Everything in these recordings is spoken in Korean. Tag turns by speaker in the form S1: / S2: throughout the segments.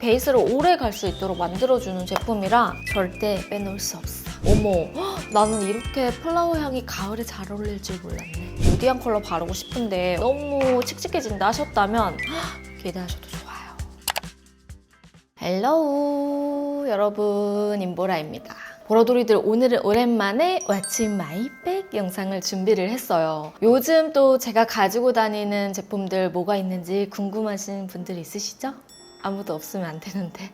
S1: 베이스를 오래 갈 수 있도록 만들어주는 제품이라 절대 빼놓을 수 없어. 어머, 나는 이렇게 플라워 향이 가을에 잘 어울릴 줄 몰랐네. 누디한 컬러 바르고 싶은데 너무 칙칙해진다 하셨다면 기대하셔도 좋아요. 헬로우 여러분, 임보라입니다. 보라돌이들, 오늘은 오랜만에 What's in my bag 영상을 준비를 했어요. 요즘 또 제가 가지고 다니는 제품들 뭐가 있는지 궁금하신 분들 있으시죠? 아무도 없으면 안 되는데.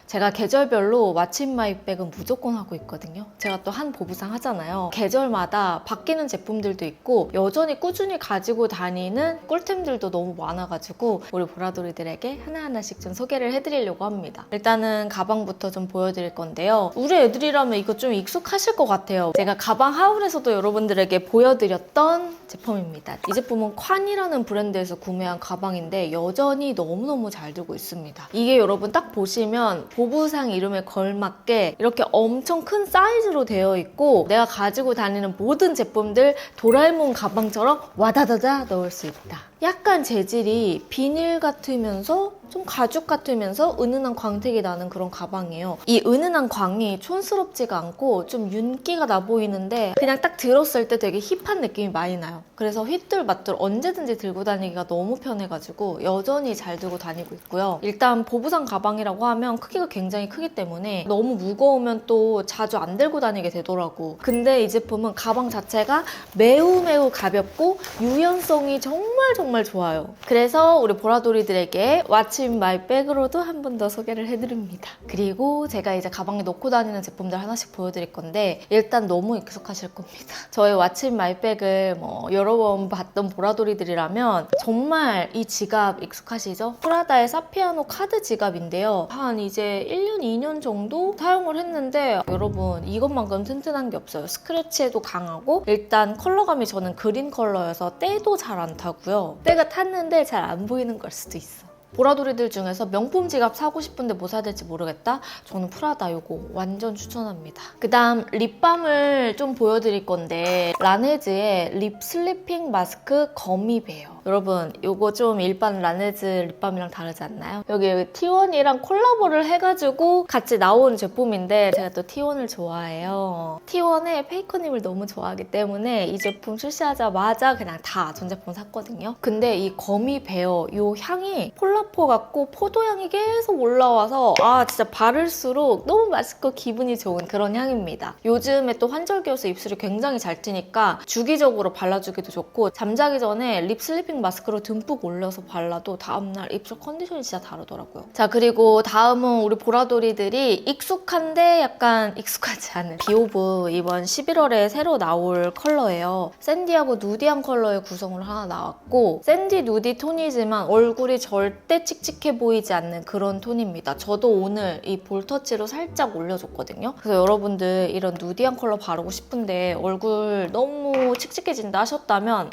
S1: 제가 계절별로 What's in my bag은 무조건 하고 있거든요. 제가 또 한 보부상 하잖아요. 계절마다 바뀌는 제품들도 있고 여전히 꾸준히 가지고 다니는 꿀템들도 너무 많아가지고 우리 보라돌이들에게 하나하나씩 좀 소개를 해드리려고 합니다. 일단은 가방부터 좀 보여드릴 건데요. 우리 애들이라면 이거 좀 익숙하실 것 같아요. 제가 가방 하울에서도 여러분들에게 보여드렸던 제품입니다. 이 제품은 콴이라는 브랜드에서 구매한 가방인데 여전히 너무너무 잘 들고 있습니다. 이게 여러분 딱 보시면 보부상 이름에 걸맞게 이렇게 엄청 큰 사이즈로 되어 있고 내가 가지고 다니는 모든 제품들 도라에몽 가방처럼 와다다다 넣을 수 있다. 약간 재질이 비닐 같으면서 좀 가죽 같으면서 은은한 광택이 나는 그런 가방이에요. 이 은은한 광이 촌스럽지가 않고 좀 윤기가 나 보이는데 그냥 딱 들었을 때 되게 힙한 느낌이 많이 나요. 그래서 휘뚤마뚤 언제든지 들고 다니기가 너무 편해가지고 여전히 잘 들고 다니고 있고요. 일단 보부상 가방이라고 하면 크기가 굉장히 크기 때문에 너무 무거우면 또 자주 안 들고 다니게 되더라고. 근데 이 제품은 가방 자체가 매우 가볍고 유연성이 정말 좋아요. 그래서 우리 보라돌이들에게 What's in my bag으로도 한 번 더 소개를 해드립니다. 그리고 제가 이제 가방에 넣고 다니는 제품들 하나씩 보여드릴 건데 일단 너무 익숙하실 겁니다. 저의 What's in my bag을 여러 번 봤던 보라돌이들이라면 정말 이 지갑 익숙하시죠? 프라다의 사피아노 카드 지갑인데요. 한 이제 1년, 2년 정도 사용을 했는데 여러분 이것만큼 튼튼한 게 없어요. 스크래치에도 강하고 일단 컬러감이 저는 그린 컬러여서 때도 잘 안 타고요. 때가 탔는데 잘 안 보이는 걸 수도 있어. 보라돌이들 중에서 명품 지갑 사고 싶은데 뭐 사야 될지 모르겠다? 저는 프라다 이거 완전 추천합니다. 그 다음 립밤을 좀 보여드릴 건데 라네즈의 립 슬리핑 마스크 거미배요. 여러분 이거 좀 일반 라네즈 립밤이랑 다르지 않나요? 여기 T1이랑 콜라보를 해가지고 같이 나온 제품인데 제가 또 T1을 좋아해요. T1의 페이커님을 너무 좋아하기 때문에 이 제품 출시하자마자 그냥 다 전 제품 샀거든요. 근데 이 거미배요 이 향이 폴라포 같고 포도향이 계속 올라와서 진짜 바를수록 너무 맛있고 기분이 좋은 그런 향입니다. 요즘에 또 환절기여서 입술이 굉장히 잘 트니까 주기적으로 발라주기도 좋고 잠자기 전에 립 슬리핑 마스크로 듬뿍 올려서 발라도 다음날 입술 컨디션이 진짜 다르더라고요. 자, 그리고 다음은 우리 보라돌이들이 익숙한데 약간 익숙하지 않은 비오브 이번 11월에 새로 나올 컬러예요. 샌디하고 누디한 컬러의 구성으로 하나 나왔고 샌디 누디 톤이지만 얼굴이 절대 칙칙해 보이지 않는 그런 톤입니다. 저도 오늘 이 볼터치로 살짝 올려줬거든요. 그래서 여러분들 이런 누디한 컬러 바르고 싶은데 얼굴 너무 칙칙해진다 하셨다면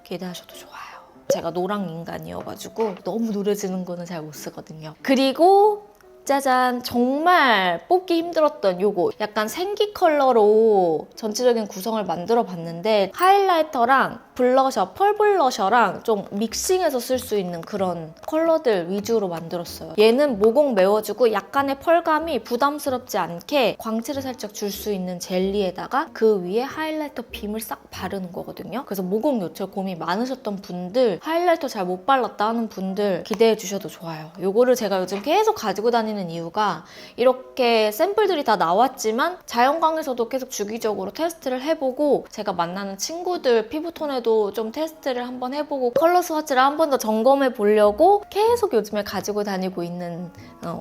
S1: 기대하셔도 좋아요. 제가 노랑 인간이어가지고 너무 노래지는 거는 잘 못 쓰거든요. 그리고 짜잔! 정말 뽑기 힘들었던 요거 약간 생기 컬러로 전체적인 구성을 만들어 봤는데 하이라이터랑 블러셔, 펄 블러셔랑 좀 믹싱해서 쓸 수 있는 그런 컬러들 위주로 만들었어요. 얘는 모공 메워주고 약간의 펄감이 부담스럽지 않게 광채를 살짝 줄 수 있는 젤리에다가 그 위에 하이라이터 빔을 싹 바르는 거거든요. 그래서 모공 요철 고민 많으셨던 분들, 하이라이터 잘 못 발랐다 하는 분들 기대해 주셔도 좋아요. 요거를 제가 요즘 계속 가지고 다니는 이유가 이렇게 샘플들이 다 나왔지만 자연광에서도 계속 주기적으로 테스트를 해보고 제가 만나는 친구들 피부톤에도 좀 테스트를 한번 해보고 컬러 스와치를 한 번 더 점검해 보려고 계속 요즘에 가지고 다니고 있는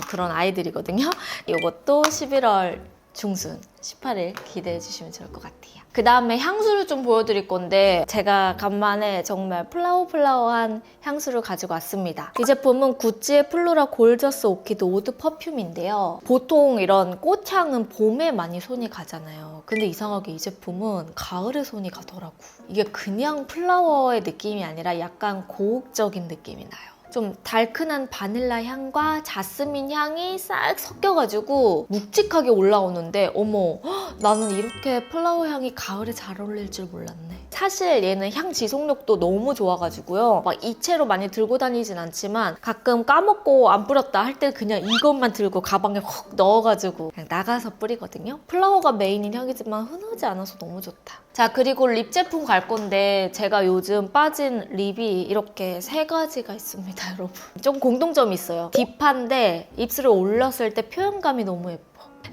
S1: 그런 아이들이거든요. 이것도 11월 중순 18일 기대해 주시면 좋을 것 같아요. 그 다음에 향수를 좀 보여드릴 건데 제가 간만에 정말 플라워한 향수를 가지고 왔습니다. 이 제품은 구찌의 플로라 골저스 오키드 오드 퍼퓸인데요. 보통 이런 꽃향은 봄에 많이 손이 가잖아요. 근데 이상하게 이 제품은 가을에 손이 가더라고. 이게 그냥 플라워의 느낌이 아니라 약간 고혹적인 느낌이 나요. 좀 달큰한 바닐라 향과 자스민 향이 싹 섞여가지고 묵직하게 올라오는데 어머, 나는 이렇게 플라워 향이 가을에 잘 어울릴 줄 몰랐네. 사실 얘는 향 지속력도 너무 좋아가지고요. 막 이채로 많이 들고 다니진 않지만 가끔 까먹고 안 뿌렸다 할 때 그냥 이것만 들고 가방에 훅 넣어가지고 그냥 나가서 뿌리거든요. 플라워가 메인인 향이지만 흔하지 않아서 너무 좋다. 자, 그리고 립 제품 갈 건데 제가 요즘 빠진 립이 이렇게 3가지가 있습니다, 여러분. 좀 공통점이 있어요. 딥한데 입술에 올렸을 때 표현감이 너무 예뻐.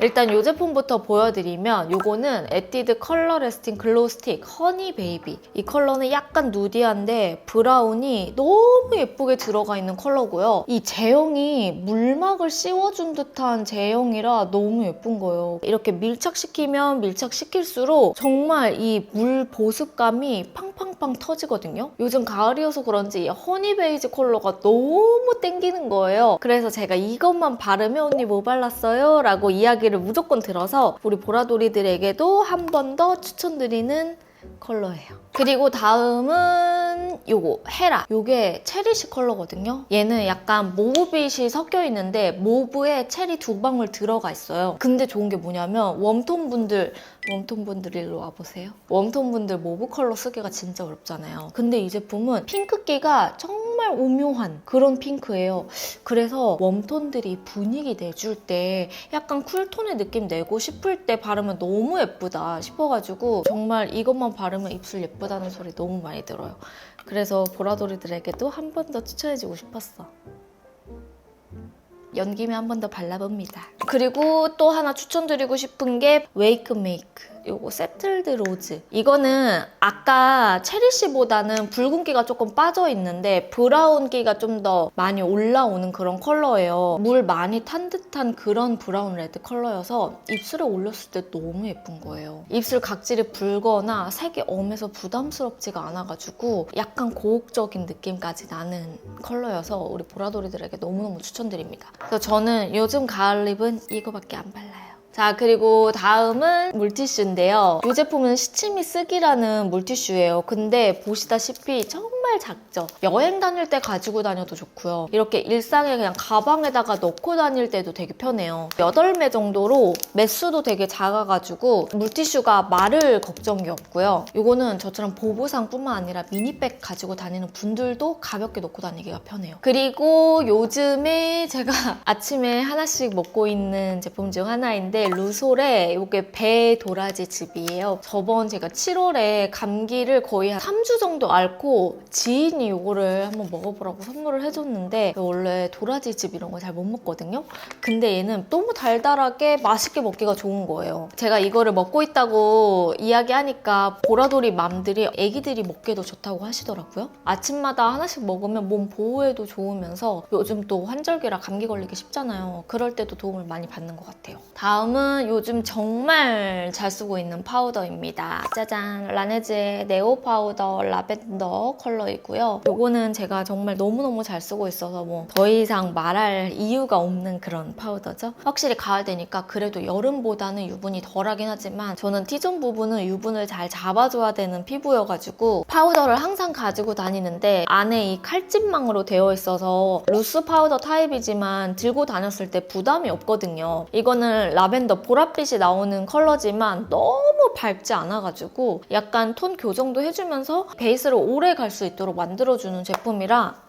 S1: 일단 이 제품부터 보여드리면 요거는 에뛰드 컬러 레스팅 글로우 스틱 허니 베이비. 이 컬러는 약간 누디한데 브라운이 너무 예쁘게 들어가 있는 컬러고요. 이 제형이 물막을 씌워준 듯한 제형이라 너무 예쁜 거예요. 이렇게 밀착시키면 밀착시킬수록 정말 이 물 보습감이 팡팡팡 터지거든요. 요즘 가을이어서 그런지 이 허니 베이지 컬러가 너무 땡기는 거예요. 그래서 제가 이것만 바르면 언니 뭐 발랐어요? 라고 이야기를 무조건 들어서 우리 보라돌이들에게도 한 번 더 추천드리는 컬러예요. 그리고 다음은 요거 헤라. 요게 체리시 컬러거든요. 얘는 약간 모브빛이 섞여 있는데 모브에 체리 2방울 들어가 있어요. 근데 좋은 게 뭐냐면 웜톤분들 일로 와보세요. 웜톤분들 모브 컬러 쓰기가 진짜 어렵잖아요. 근데 이 제품은 핑크기가 정말 오묘한 그런 핑크예요. 그래서 웜톤들이 분위기 내줄 때 약간 쿨톤의 느낌 내고 싶을 때 바르면 너무 예쁘다 싶어가지고 정말 이것만 바르면 입술 예쁘다는 소리 너무 많이 들어요. 그래서 보라돌이들에게도 한 번 더 추천해주고 싶었어. 연김에 한 번 더 발라봅니다. 그리고 또 하나 추천드리고 싶은 게 웨이크 메이크. 요거 세틀드 로즈. 이거는 아까 체리씨보다는 붉은기가 조금 빠져있는데 브라운기가 좀 더 많이 올라오는 그런 컬러예요. 물 많이 탄 듯한 그런 브라운 레드 컬러여서 입술에 올렸을 때 너무 예쁜 거예요. 입술 각질이 붉거나 색이 엄해서 부담스럽지가 않아가지고 약간 고혹적인 느낌까지 나는 컬러여서 우리 보라돌이들에게 너무너무 추천드립니다. 그래서 저는 요즘 가을 립은 이거밖에 안 발라요. 자, 그리고 다음은 물티슈인데요. 이 제품은 시치미 쓰기라는 물티슈예요. 근데 보시다시피 정말 작죠? 여행 다닐 때 가지고 다녀도 좋고요. 이렇게 일상에 그냥 가방에다가 넣고 다닐 때도 되게 편해요. 8매 정도로 매수도 되게 작아가지고 물티슈가 마를 걱정이 없고요. 이거는 저처럼 보부상뿐만 아니라 미니백 가지고 다니는 분들도 가볍게 넣고 다니기가 편해요. 그리고 요즘에 제가 아침에 하나씩 먹고 있는 제품 중 하나인데 루솔의 이게 배 도라지 즙이에요. 저번 제가 7월에 감기를 거의 한 3주 정도 앓고 지인이 이거를 한번 먹어보라고 선물을 해줬는데 원래 도라지 즙 이런 거 잘 못 먹거든요. 근데 얘는 너무 달달하게 맛있게 먹기가 좋은 거예요. 제가 이거를 먹고 있다고 이야기하니까 보라돌이 맘들이 애기들이 먹기에도 좋다고 하시더라고요. 아침마다 하나씩 먹으면 몸 보호에도 좋으면서 요즘 또 환절기라 감기 걸리기 쉽잖아요. 그럴 때도 도움을 많이 받는 것 같아요. 다음은 요즘 정말 잘 쓰고 있는 파우더입니다. 짜잔! 라네즈의 네오 파우더 라벤더 컬러이고요. 요거는 제가 정말 너무너무 잘 쓰고 있어서 뭐 더 이상 말할 이유가 없는 그런 파우더죠. 확실히 가을 되니까 그래도 여름보다는 유분이 덜하긴 하지만 저는 T존 부분은 유분을 잘 잡아줘야 되는 피부여가지고 파우더를 항상 가지고 다니는데 안에 이 칼집망으로 되어 있어서 루스 파우더 타입이지만 들고 다녔을 때 부담이 없거든요. 이거는 라벤더 보랏빛이 나오는 컬러지만 너무 밝지 않아가지고 약간 톤 교정도 해주면서 베이스를 오래 갈 수 있도록 만들어주는 제품이라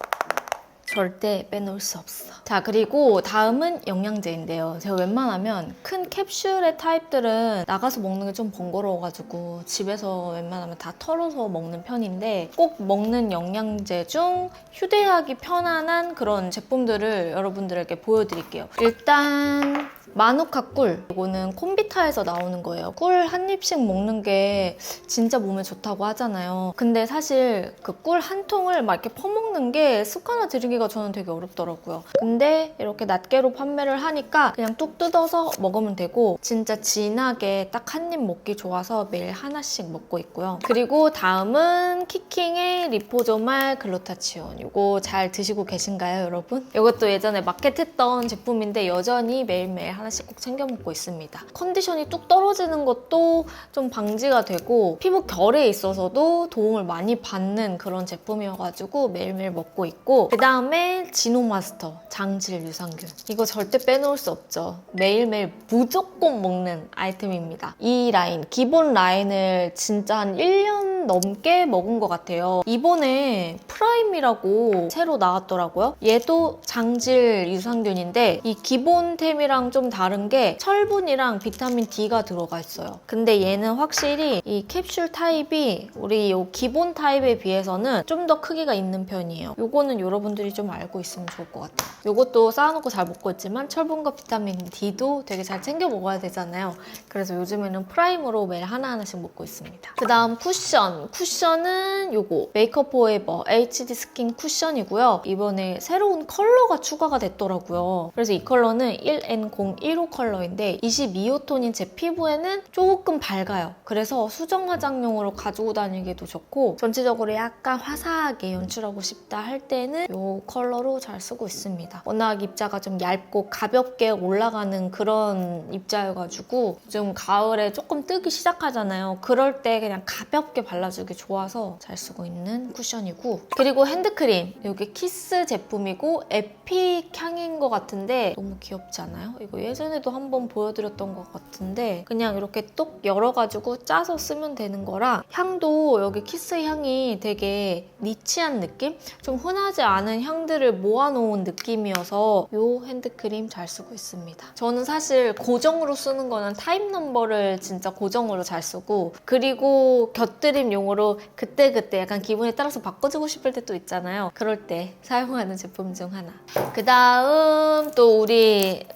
S1: 절대 빼놓을 수 없어. 자, 그리고 다음은 영양제인데요. 제가 웬만하면 큰 캡슐의 타입들은 나가서 먹는 게 좀 번거로워가지고 집에서 웬만하면 다 털어서 먹는 편인데 꼭 먹는 영양제 중 휴대하기 편안한 그런 제품들을 여러분들에게 보여드릴게요. 일단 마누카 꿀. 이거는 콤비타에서 나오는 거예요. 꿀 한 입씩 먹는 게 진짜 몸에 좋다고 하잖아요. 근데 사실 그 꿀 한 통을 막 이렇게 퍼먹는 게 습관화 들이기가 저는 되게 어렵더라고요. 근데 이렇게 낱개로 판매를 하니까 그냥 뚝 뜯어서 먹으면 되고 진짜 진하게 딱 한 입 먹기 좋아서 매일 하나씩 먹고 있고요. 그리고 다음은 키킹의 리포조말 글루타치온. 이거 잘 드시고 계신가요, 여러분? 이것도 예전에 마켓했던 제품인데 여전히 매일매일 하나씩 꼭 챙겨 먹고 있습니다. 컨디션이 뚝 떨어지는 것도 좀 방지가 되고 피부 결에 있어서도 도움을 많이 받는 그런 제품이어가지고 매일매일 먹고 있고, 그 다음에 지노마스터 장질 유산균. 이거 절대 빼놓을 수 없죠. 매일매일 무조건 먹는 아이템입니다. 이 라인, 기본 라인을 진짜 한 1년 넘게 먹은 것 같아요. 이번에 프라임이라고 새로 나왔더라고요. 얘도 장질 유산균인데 이 기본템이랑 좀 다른 게 철분이랑 비타민 D가 들어가 있어요. 근데 얘는 확실히 이 캡슐 타입이 우리 이 기본 타입에 비해서는 좀 더 크기가 있는 편이에요. 요거는 여러분들이 좀 알고 있으면 좋을 것 같아요. 요것도 쌓아놓고 잘 먹고 있지만 철분과 비타민 D도 되게 잘 챙겨 먹어야 되잖아요. 그래서 요즘에는 프라임으로 매일 하나하나씩 먹고 있습니다. 그 다음 쿠션. 쿠션은 요거 메이크업 포에버 HD 스킨 쿠션이고요. 이번에 새로운 컬러가 추가가 됐더라고요. 그래서 이 컬러는 1N015 컬러인데 22호 톤인 제 피부에는 조금 밝아요. 그래서 수정 화장용으로 가지고 다니기도 좋고, 전체적으로 약간 화사하게 연출하고 싶다 할 때는 이 컬러로 잘 쓰고 있습니다. 워낙 입자가 좀 얇고 가볍게 올라가는 그런 입자여가지고 요즘 가을에 조금 뜨기 시작하잖아요. 그럴 때 그냥 가볍게 발라주기 좋아서 잘 쓰고 있는 쿠션이고, 그리고 핸드크림. 이게 키스 제품이고 에픽 향인 것 같은데 너무 귀엽지 않아요? 이거 예전에도 한번 보여드렸던 것 같은데 그냥 이렇게 똑 열어가지고 짜서 쓰면 되는 거라, 향도 여기 키스 향이 되게 니치한 느낌? 좀 흔하지 않은 향들을 모아놓은 느낌이어서 이 핸드크림 잘 쓰고 있습니다. 저는 사실 고정으로 쓰는 거는 타입 넘버를 진짜 고정으로 잘 쓰고, 그리고 곁들임용으로 그때그때 약간 기분에 따라서 바꿔주고 싶을 때 또 있잖아요. 그럴 때 사용하는 제품 중 하나. 그 다음 또 우리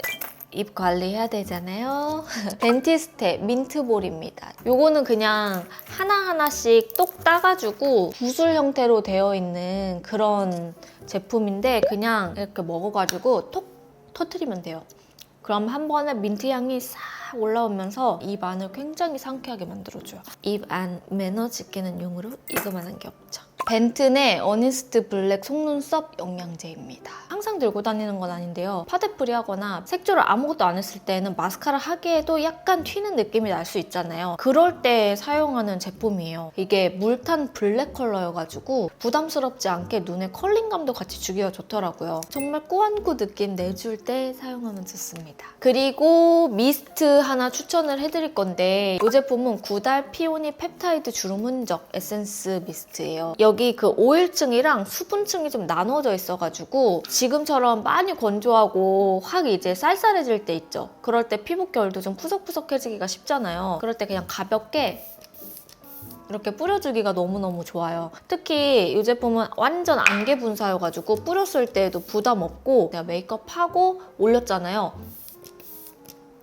S1: 입 관리해야 되잖아요. 덴티스테 민트볼입니다. 요거는 그냥 하나하나씩 똑 따가지고 구슬 형태로 되어 있는 그런 제품인데 그냥 이렇게 먹어가지고 톡 터트리면 돼요. 그럼 한 번에 민트 향이 싹 올라오면서 입 안을 굉장히 상쾌하게 만들어줘요. 입 안 매너지 깨는 용으로 이거만한 게 없죠. 벤튼의 어니스트 블랙 속눈썹 영양제입니다. 항상 들고 다니는 건 아닌데요. 파데프리 하거나 색조를 아무것도 안 했을 때는 마스카라 하기에도 약간 튀는 느낌이 날 수 있잖아요. 그럴 때 사용하는 제품이에요. 이게 물탄 블랙 컬러여가지고 부담스럽지 않게 눈에 컬링감도 같이 주기가 좋더라고요. 정말 꾸안꾸 느낌 내줄 때 사용하면 좋습니다. 그리고 미스트 하나 추천을 해드릴 건데 이 제품은 구달 피오니 펩타이드 주름 흔적 에센스 미스트예요. 여기 그 오일층이랑 수분층이 좀 나눠져 있어가지고 지금처럼 많이 건조하고 확 이제 쌀쌀해질 때 있죠. 그럴 때 피부 결도 좀 푸석푸석해지기가 쉽잖아요. 그럴 때 그냥 가볍게 이렇게 뿌려주기가 너무너무 좋아요. 특히 이 제품은 완전 안개 분사여가지고 뿌렸을 때에도 부담 없고, 내가 메이크업하고 올렸잖아요.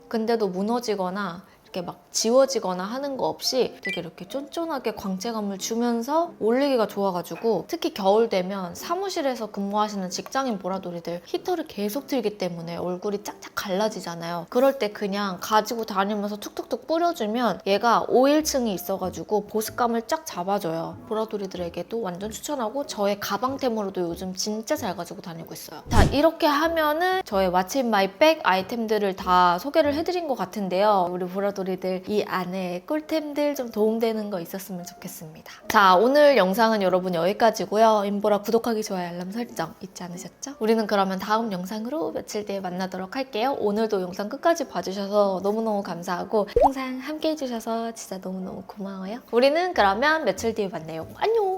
S1: 근데도 무너지거나 이렇게 막 지워지거나 하는 거 없이 되게 이렇게 쫀쫀하게 광채감을 주면서 올리기가 좋아가지고, 특히 겨울 되면 사무실에서 근무하시는 직장인 보라돌이들 히터를 계속 틀기 때문에 얼굴이 짝짝 갈라지잖아요. 그럴 때 그냥 가지고 다니면서 툭툭툭 뿌려주면 얘가 오일층이 있어가지고 보습감을 쫙 잡아줘요. 보라돌이들에게도 완전 추천하고 저의 가방템으로도 요즘 진짜 잘 가지고 다니고 있어요. 자, 이렇게 하면은 저의 What's in my bag 아이템들을 다 소개를 해드린 것 같은데요. 우리 보라돌이들 이 안에 꿀템들 좀 도움되는 거 있었으면 좋겠습니다. 자, 오늘 영상은 여러분 여기까지고요. 인보라 구독하기, 좋아요, 알람 설정 잊지 않으셨죠? 우리는 그러면 다음 영상으로 며칠 뒤에 만나도록 할게요. 오늘도 영상 끝까지 봐주셔서 너무너무 감사하고 항상 함께 해주셔서 진짜 너무너무 고마워요. 우리는 그러면 며칠 뒤에 만나요. 안녕!